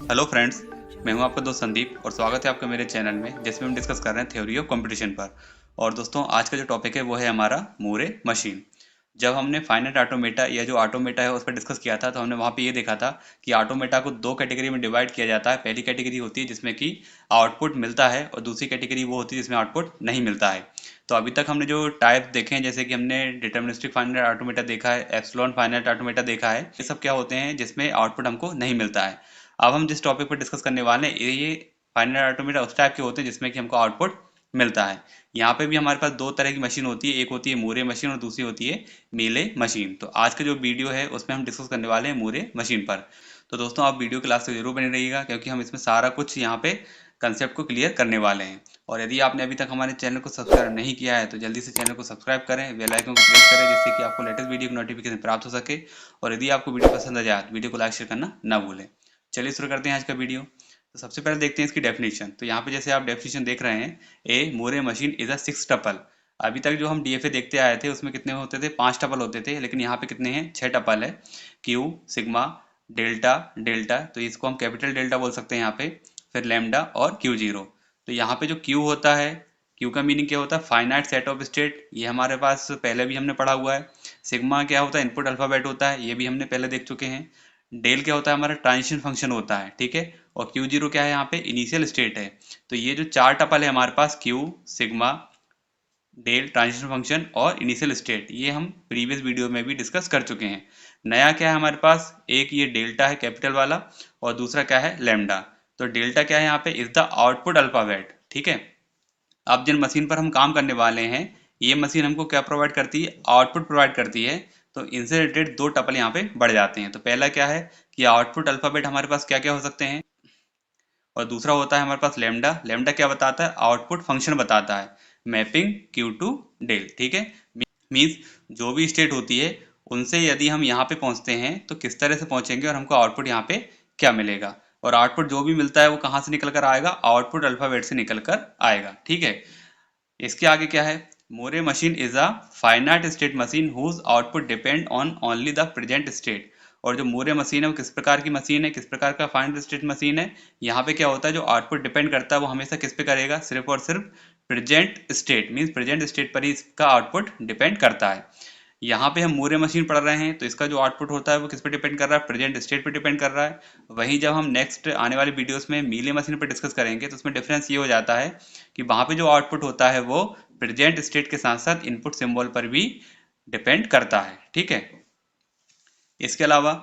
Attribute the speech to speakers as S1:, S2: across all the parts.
S1: Hello friends, मैं हूं आपका दोस्त संदीप और स्वागत है आपका मेरे चैनल में जिसमें हम डिस्कस कर रहे हैं थ्योरी ऑफ कंपटीशन पर। और दोस्तों, आज का जो टॉपिक है वो है हमारा मूरे मशीन। जब हमने फाइनाइट ऑटोमेटा या जो ऑटोमेटा है उस पर डिस्कस किया था तो हमने वहाँ पे ये देखा था कि ऑटोमेटा को दो कैटेगरी में डिवाइड किया जाता है। पहली कैटेगरी होती है जिसमें कि आउटपुट मिलता है और दूसरी कैटेगरी वो होती है जिसमें आउटपुट नहीं मिलता है। तो अभी तक हमने जो टाइप देखे हैं, जैसे कि हमने डिटर्मिनिस्टिक फाइनाइट ऑटोमेटा देखा है, एप्सिलॉन फाइनाइट ऑटोमेटा देखा है, ये सब क्या होते हैं जिसमें आउटपुट हमको नहीं मिलता है। अब हम जिस टॉपिक पर डिस्कस करने वाले हैं ये फाइनाइट ऑटोमेटा उस टाइप के होते हैं जिसमें कि हमको आउटपुट मिलता है। यहाँ पे भी हमारे पास दो तरह की मशीन होती है, एक होती है मूरे मशीन और दूसरी होती है मीले मशीन। तो आज का जो वीडियो है उसमें हम डिस्कस करने वाले हैं मूरे मशीन पर। तो दोस्तों, आप वीडियो क्लास से जरूर बने रहिएगा क्योंकि हम इसमें सारा कुछ यहाँ पे कंसेप्ट को क्लियर करने वाले हैं। और यदि आपने अभी तक हमारे चैनल को सब्सक्राइब नहीं किया है तो जल्दी से चैनल को सब्सक्राइब करें, बेल आइकन को प्रेस करें जिससे कि आपको लेटेस्ट वीडियो की नोटिफिकेशन प्राप्त हो सके। और यदि आपको वीडियो पसंद आ जाए तो वीडियो को लाइक शेयर करना ना भूलें। चलिए शुरू करते हैं आज का वीडियो। तो सबसे पहले देखते हैं इसकी डेफिनेशन। तो यहाँ पे जैसे आप डेफिनेशन देख रहे हैं, a Moore machine is a 6 tuple. अभी तक जो हम डीएफए देखते आए थे उसमें कितने होते थे, 5 टपल होते थे, लेकिन यहाँ पे कितने हैं, 6 टपल है। क्यू, सिग्मा, डेल्टा, डेल्टा, तो इसको हम कैपिटल डेल्टा बोल सकते हैं यहाँ पे, फिर लैम्डा और क्यू जीरो। तो यहाँ पे जो क्यू होता है, क्यू का मीनिंग क्या होता है, फाइनाइट सेट ऑफ स्टेट, ये हमारे पास पहले भी हमने पढ़ा हुआ है। सिग्मा क्या होता है, इनपुट अल्फाबेट होता है, ये भी हमने पहले देख चुके हैं। डेल क्या होता है, हमारा ट्रांजिशन फंक्शन होता है, ठीक है। और क्यू जीरो क्या है, यहाँ पे इनिशियल स्टेट है। तो ये जो चार टपल है हमारे पास, Q, sigma, del, transition function और इनिशियल स्टेट, ये हम प्रीवियस वीडियो में भी डिस्कस कर चुके हैं। नया क्या है हमारे पास, एक ये डेल्टा है कैपिटल वाला और दूसरा क्या है, लैम्डा। तो डेल्टा क्या है यहाँ पे, इज द आउटपुट अल्फाबेट, ठीक है। अब जिन मशीन पर हम काम करने वाले हैं, ये मशीन हमको क्या प्रोवाइड करती है, आउटपुट प्रोवाइड करती है। तो इनसे रिलेटेड दो टपल यहाँ पे बढ़ जाते हैं। तो पहला क्या है कि आउटपुट अल्फाबेट हमारे पास क्या क्या हो सकते हैं, और दूसरा होता है हमारे पास लेमडा। लेमडा क्या बताता है, आउटपुट फंक्शन बताता है, मैपिंग क्यू टू डेल, ठीक है। मीन्स जो भी स्टेट होती है उनसे यदि हम यहाँ पे पहुंचते हैं तो किस तरह से पहुंचेंगे और हमको आउटपुट यहाँ पे क्या मिलेगा। और आउटपुट जो भी मिलता है वो कहाँ से निकल कर आएगा, आउटपुट अल्फाबेट से निकल कर आएगा, ठीक है। इसके आगे क्या है, Moore machine is a finite state machine whose output depend on only the present state. और जो मोरे मशीन है वो किस प्रकार की मशीन है, किस प्रकार का फाइनाइट स्टेट मशीन है। यहाँ पे क्या होता है, जो आउटपुट डिपेंड करता है वो हमेशा किस पे करेगा, सिर्फ और सिर्फ present state, means present state पर ही इसका आउटपुट डिपेंड करता है। यहाँ पे हम मूरे मशीन पढ़ रहे हैं तो इसका जो आउटपुट होता है वो किस पे डिपेंड कर रहा है, प्रेजेंट स्टेट पे डिपेंड कर रहा है। वहीं जब हम नेक्स्ट आने वाली वीडियोस में मीले मशीन पे डिस्कस करेंगे तो उसमें डिफरेंस ये हो जाता है कि वहाँ पे जो आउटपुट होता है वो प्रेजेंट स्टेट के साथ साथ इनपुट सिंबल पर भी डिपेंड करता है, ठीक है। इसके अलावा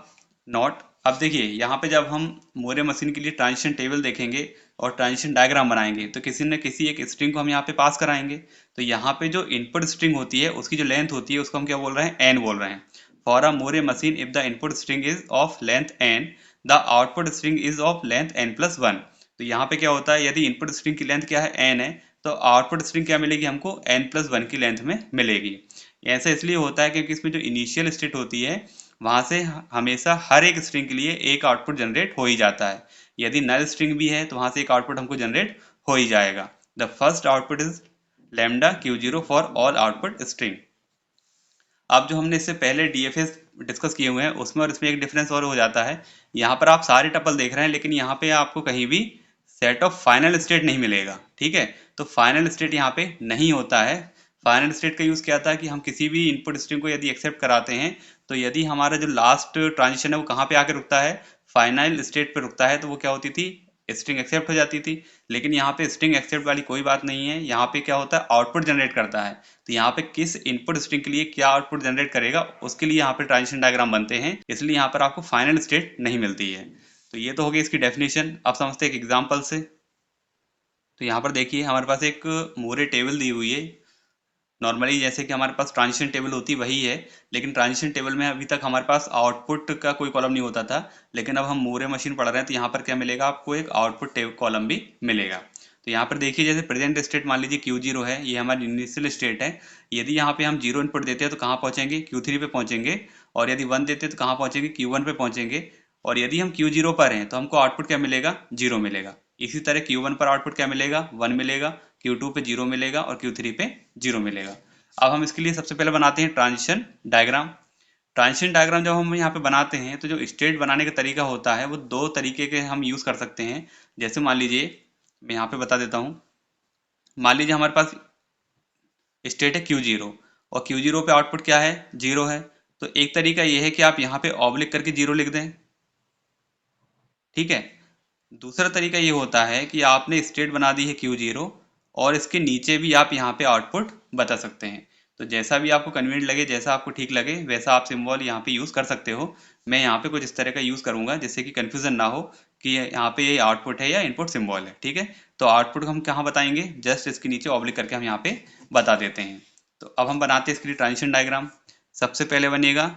S1: नॉट, अब देखिए यहाँ पे जब हम मोरे मशीन के लिए ट्रांजिशन टेबल देखेंगे और ट्रांजिशन डायग्राम बनाएंगे तो किसी न किसी एक स्ट्रिंग को हम यहाँ पे पास कराएंगे। तो यहाँ पे जो इनपुट स्ट्रिंग होती है उसकी जो लेंथ होती है उसको हम क्या बोल रहे हैं, एन बोल रहे हैं। For a Moore machine if the input string is of length n, the output string is of length n plus one. तो यहाँ पे क्या होता है, यदि इनपुट स्ट्रिंग की लेंथ क्या है, एन है, तो आउटपुट स्ट्रिंग क्या मिलेगी हमको, एन प्लस वन की लेंथ में मिलेगी। ऐसा इसलिए होता है क्योंकि इसमें जो इनिशियल स्टेट होती है वहां से हमेशा हर एक स्ट्रिंग के लिए एक आउटपुट जनरेट हो ही जाता है। यदि नल स्ट्रिंग भी है तो वहां से एक आउटपुट हमको जनरेट हो ही जाएगा। The first output is lambda Q zero for all output string. अब जो हमने इससे पहले डीएफएस डिस्कस किए हुए हैं उसमें और इसमें एक डिफरेंस और हो जाता है। यहाँ पर आप सारे टपल देख रहे हैं लेकिन यहाँ पे आपको कहीं भी सेट ऑफ फाइनल स्टेट नहीं मिलेगा, ठीक है। तो फाइनल स्टेट यहाँ पे नहीं होता है। फाइनल स्टेट का यूज क्या था कि हम किसी भी इनपुट स्ट्रिंग को यदि एक्सेप्ट कराते हैं तो यदि हमारा जो लास्ट ट्रांजिशन है वो कहाँ पे आके रुकता है, फाइनल स्टेट पे रुकता है, तो वो क्या होती थी, स्ट्रिंग एक्सेप्ट हो जाती थी। लेकिन यहाँ पे स्ट्रिंग एक्सेप्ट वाली कोई बात नहीं है, यहाँ पे क्या होता है, आउटपुट जनरेट करता है। तो यहाँ पे किस इनपुट स्ट्रिंग के लिए क्या आउटपुट जनरेट करेगा उसके लिए यहाँ पे ट्रांजिशन डायग्राम बनते हैं, इसलिए यहाँ पर आपको फाइनल स्टेट नहीं मिलती है। तो ये तो हो गई इसकी डेफिनेशन। अब समझते हैं एक एग्जाम्पल से। तो यहाँ पर देखिए हमारे पास एक मोरे टेबल दी हुई है। नॉर्मली जैसे कि हमारे पास ट्रांजिशन टेबल होती वही है, लेकिन ट्रांजिशन टेबल में अभी तक हमारे पास आउटपुट का कोई कॉलम नहीं होता था। लेकिन अब हम मोरे मशीन पढ़ रहे हैं तो यहाँ पर क्या मिलेगा, आपको एक आउटपुट कॉलम भी मिलेगा। तो यहाँ पर देखिए जैसे प्रेजेंट स्टेट मान लीजिए क्यू जीरो है, ये हमारी इनिशियल स्टेट है। यदि यहाँ पे हम जीरो इनपुट देते हैं तो कहाँ पहुंचेंगे, क्यू थ्री पे पहुंचेंगे। और यदि वन देते हैं तो कहाँ पहुंचेंगे, क्यू वन पे पहुंचेंगे। और यदि हम क्यू जीरो पर हैं तो हमको आउटपुट क्या मिलेगा, जीरो मिलेगा। इसी तरह क्यू वन पर आउटपुट क्या मिलेगा, वन मिलेगा। क्यू टू पे जीरो मिलेगा और क्यू थ्री पे जीरो मिलेगा। अब हम इसके लिए सबसे पहले बनाते हैं ट्रांजिशन डायग्राम। ट्रांजिशन डायग्राम जब हम यहाँ पे बनाते हैं तो जो स्टेट बनाने का तरीका होता है वो दो तरीके के हम यूज़ कर सकते हैं। जैसे मान लीजिए, मैं यहाँ पे बता देता हूँ। मान लीजिए हमारे पास स्टेट है Q0 और Q0 पे आउटपुट क्या है, 0 है। तो एक तरीका ये है कि आप यहाँ पे ऑब्लिक करके 0 लिख दें, ठीक है। दूसरा तरीका ये होता है कि आपने स्टेट बना दी है Q0 और इसके नीचे भी आप यहाँ पे आउटपुट बता सकते हैं। तो जैसा भी आपको कन्वीनियंट लगे, जैसा आपको ठीक लगे, वैसा आप सिंबल यहाँ पे यूज़ कर सकते हो। मैं यहाँ पे कुछ इस तरह का यूज़ करूँगा जिससे कि कन्फ्यूज़न ना हो कि यहाँ पे ये आउटपुट है या इनपुट सिंबल है, ठीक है। तो आउटपुट हम कहाँ बताएंगे, जस्ट इसके नीचे ऑब्लिक करके हम यहाँ पे बता देते हैं। तो अब हम बनाते हैं इसके लिए ट्रांजिशन डायग्राम। सबसे पहले बनेगा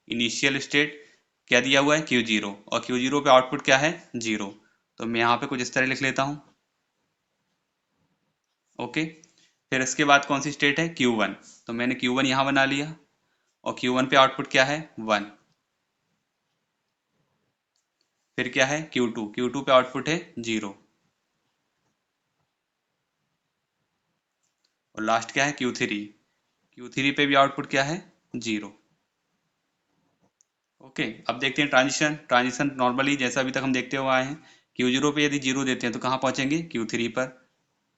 S1: इनिशियल स्टेट, क्या दिया हुआ है Q0 और Q0 पे आउटपुट क्या है, 0। तो मैं यहाँ पे कुछ इस तरह लिख लेता हूँ, ओके। फिर इसके बाद कौन सी स्टेट है, Q1। तो मैंने Q1 यहाँ बना लिया और Q1 पे आउटपुट क्या है, 1। फिर क्या है Q2, Q2 पे आउटपुट है 0 और लास्ट क्या है Q3, Q3 पे भी आउटपुट क्या है, 0। ओके, अब देखते हैं ट्रांजिशन। ट्रांजिशन नॉर्मली जैसा अभी तक हम देखते हुए आए हैं, Q0 पे यदि 0 देते हैं तो कहाँ पहुँचेंगे, Q3 पर।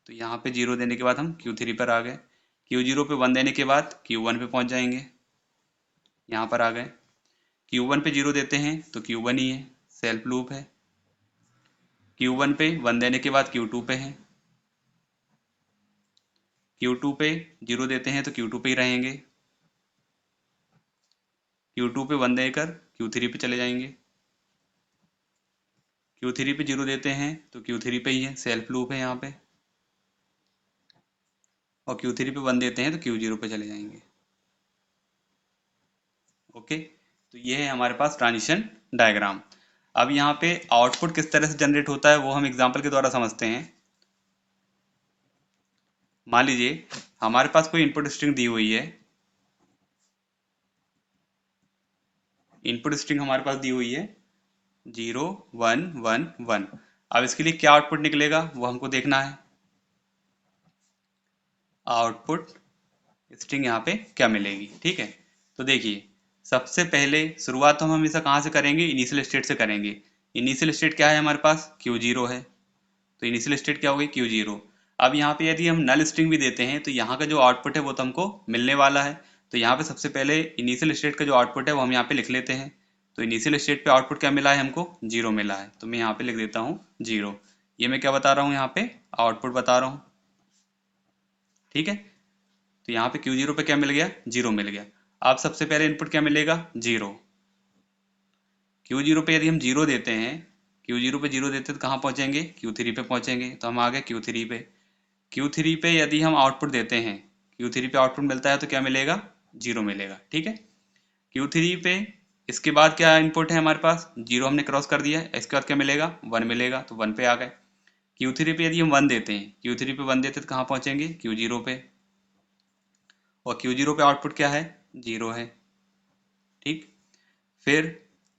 S1: तो यहाँ पे 0 देने के बाद हम Q3 पर आ गए। Q0 पे 1 देने के बाद Q1 पे पहुँच जाएंगे, यहाँ पर आ गए। Q1 पे 0 देते हैं तो Q1 ही है, सेल्फ लूप है। Q1 पे 1 देने के बाद Q2 पे है, Q2 पे 0 देते हैं तो Q2 पे ही रहेंगे। Q2 पे 1 देकर Q3 पे चले जाएंगे। Q3 पे 0 देते हैं तो Q3 पे ही है, सेल्फ लूप है यहाँ पे। और Q3 पे 1 देते हैं तो Q0 पे चले जाएंगे, ओके। तो ये है हमारे पास ट्रांजिशन डायग्राम। अब यहाँ पे आउटपुट किस तरह से जनरेट होता है वो हम एग्जांपल के द्वारा समझते हैं। मान लीजिए हमारे पास कोई इनपुट स्ट्रिंग दी हुई है, इनपुट स्ट्रिंग हमारे पास दी हुई है 0 1 1 1। अब इसके लिए क्या आउटपुट निकलेगा वो हमको देखना है। आउटपुट स्ट्रिंग यहाँ पे क्या मिलेगी, ठीक है। तो देखिए, सबसे पहले शुरुआत तो हम हमेशा कहाँ से करेंगे, इनिशियल स्टेट से करेंगे। इनिशियल स्टेट क्या है हमारे पास, Q0 है। तो इनिशियल स्टेट क्या होगी, Q0। अब यहाँ पे यदि हम नल स्ट्रिंग भी देते हैं तो यहाँ का जो आउटपुट है वो तो हमको मिलने वाला है। तो यहाँ पे सबसे पहले इनिशियल स्टेट का जो आउटपुट है वो हम यहाँ पे लिख लेते हैं। तो इनिशियल स्टेट पे आउटपुट क्या मिला है हमको, 0 मिला है। तो मैं यहाँ पे लिख देता हूँ 0। ये मैं क्या बता रहा हूँ, यहाँ पे आउटपुट बता रहा हूँ, ठीक है। तो यहाँ पे Q0 पे क्या मिल गया, 0 मिल गया। अब सबसे पहले इनपुट क्या मिलेगा, 0। Q0 पे यदि हम 0 देते हैं, Q0 पे 0 देते हैं तो कहाँ पहुँचेंगे, Q3 पे पहुँचेंगे। तो हम आ गए Q3 पे। Q3 पे यदि हम आउटपुट देते हैं, Q3 पे आउटपुट मिलता है तो क्या मिलेगा, 0 मिलेगा, ठीक है। Q3 पे इसके बाद क्या इनपुट है हमारे पास, 0 हमने क्रॉस कर दिया है। इसके बाद क्या मिलेगा, 1 मिलेगा। तो 1 पे आ गए। Q3 पे यदि हम 1 देते हैं, Q3 पे 1 देते हैं तो कहाँ पहुँचेंगे, Q0 पे। और Q0 पे आउटपुट क्या है, 0 है, ठीक। फिर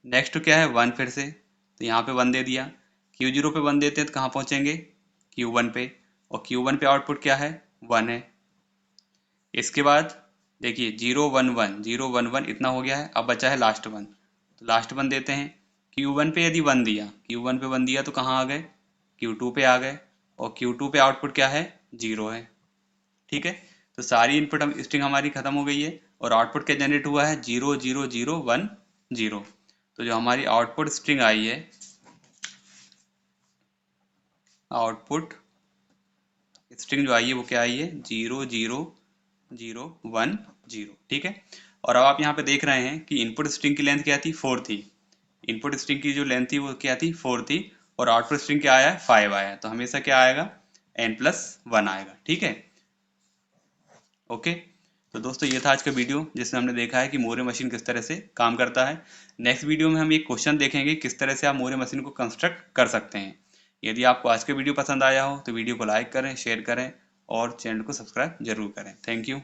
S1: नेक्स्ट क्या है, 1 फिर से। तो यहाँ पे 1 दे दिया। Q0 पे 1 देते हैं तो कहाँ पहुँचेंगे, Q1 पे। और Q1 पे आउटपुट क्या है, 1 है। इसके बाद देखिए 0 1 1 0 1 1 इतना हो गया है। अब बचा है लास्ट 1। तो लास्ट 1 देते हैं। Q1 पे यदि 1 दिया, Q1 पे 1 दिया तो कहाँ आ गए, Q2 पे आ गए। और Q2 पे आउटपुट क्या है, 0 है, ठीक है। तो सारी इनपुट हम स्ट्रिंग हमारी खत्म हो गई है और आउटपुट क्या जनरेट हुआ है, 0 0 0 1 0। तो जो हमारी आउटपुट स्ट्रिंग आई है, आउटपुट स्ट्रिंग जो आई है वो क्या आई है, 0 0 0 1 0, ठीक है। और अब आप यहाँ पे देख रहे हैं कि इनपुट स्ट्रिंग की लेंथ क्या थी, 4 थी। इनपुट स्ट्रिंग की जो लेंथ थी वो क्या थी, 4 थी। और आउटपुट स्ट्रिंग क्या आया है, 5 आया। तो हमेशा क्या आएगा, n+1 आएगा, ठीक है, ओके। तो दोस्तों ये था आज का वीडियो जिसमें हमने देखा है कि मोरे मशीन किस तरह से काम करता है। नेक्स्ट वीडियो में हम एक क्वेश्चन देखेंगे किस तरह से आप मोरे मशीन को कंस्ट्रक्ट कर सकते हैं। यदि आपको आज का वीडियो पसंद आया हो तो वीडियो को लाइक करें, शेयर करें और चैनल को सब्सक्राइब जरूर करें। Thank you.